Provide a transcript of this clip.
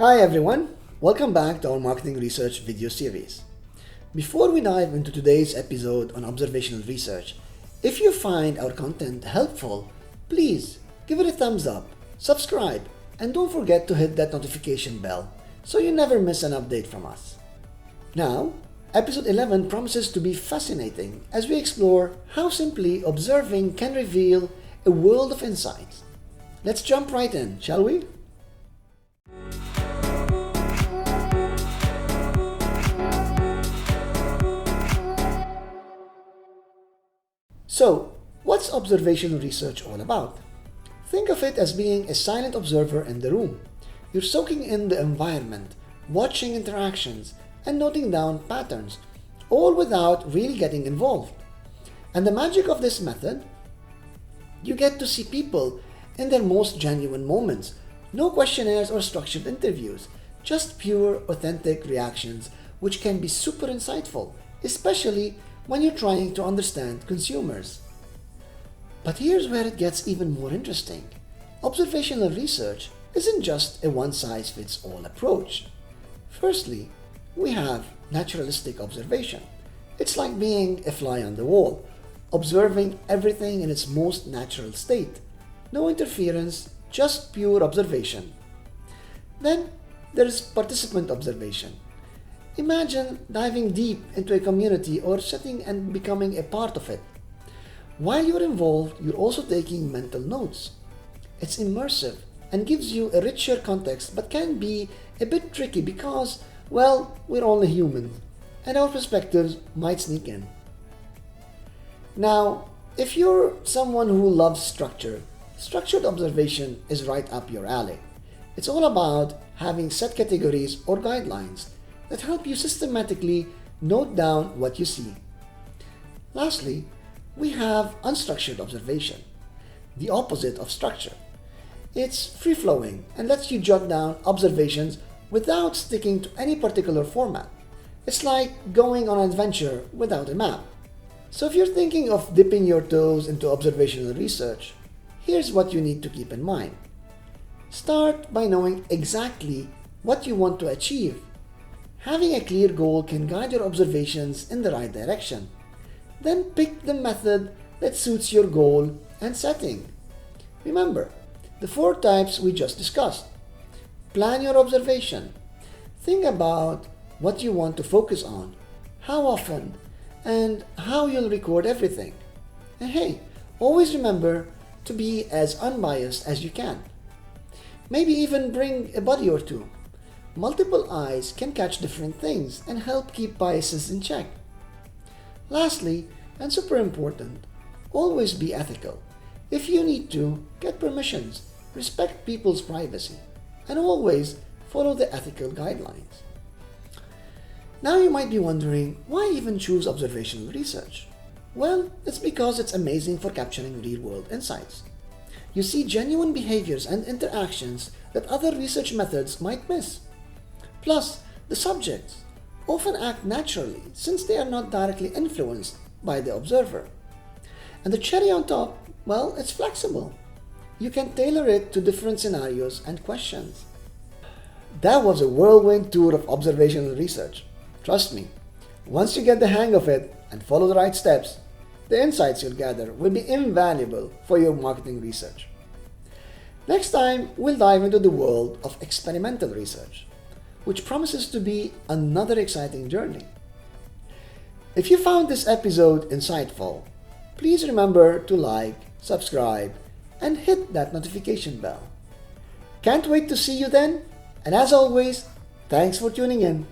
Hi everyone, welcome back to our marketing research video series. Before we dive into today's episode on observational research, if you find our content helpful, please give it a thumbs up, subscribe, and don't forget to hit that notification bell so you never miss an update from us. Now, episode 11 promises to be fascinating as we explore how simply observing can reveal a world of insights. Let's jump right in, shall we? So, what's observational research all about? Think of it as being a silent observer in the room. You're soaking in the environment, watching interactions, and noting down patterns, all without really getting involved. And the magic of this method? You get to see people in their most genuine moments. No questionnaires or structured interviews, just pure, authentic reactions, which can be super insightful, especially when you're trying to understand consumers. But here's where it gets even more interesting. Observational research isn't just a one-size-fits-all approach. Firstly, we have naturalistic observation. It's like being a fly on the wall, observing everything in its most natural state. No interference, just pure observation. Then there's participant observation. Imagine diving deep into a community or setting and becoming a part of it. While you're involved, you're also taking mental notes. It's immersive and gives you a richer context but can be a bit tricky because, well, we're only humans and our perspectives might sneak in. Now, if you're someone who loves structure, structured observation is right up your alley. It's all about having set categories or guidelines that help you systematically note down what you see. Lastly, we have unstructured observation, the opposite of structure. It's free-flowing and lets you jot down observations without sticking to any particular format. It's like going on an adventure without a map. So if you're thinking of dipping your toes into observational research, here's what you need to keep in mind. Start by knowing exactly what you want to achieve. Having a clear goal can guide your observations in the right direction. Then pick the method that suits your goal and setting. Remember, the 4 types we just discussed. Plan your observation. Think about what you want to focus on, how often, and how you'll record everything. And hey, always remember to be as unbiased as you can. Maybe even bring a buddy or two. Multiple eyes can catch different things and help keep biases in check. Lastly, and super important, always be ethical. If you need to, get permissions, respect people's privacy, and always follow the ethical guidelines. Now you might be wondering, why even choose observational research? Well, it's because it's amazing for capturing real-world insights. You see genuine behaviors and interactions that other research methods might miss. Plus, the subjects often act naturally since they are not directly influenced by the observer. And the cherry on top, well, it's flexible. You can tailor it to different scenarios and questions. That was a whirlwind tour of observational research. Trust me, once you get the hang of it and follow the right steps, the insights you'll gather will be invaluable for your marketing research. Next time, we'll dive into the world of experimental research, which promises to be another exciting journey. If you found this episode insightful, please remember to like, subscribe, and hit that notification bell. Can't wait to see you then, and as always, thanks for tuning in.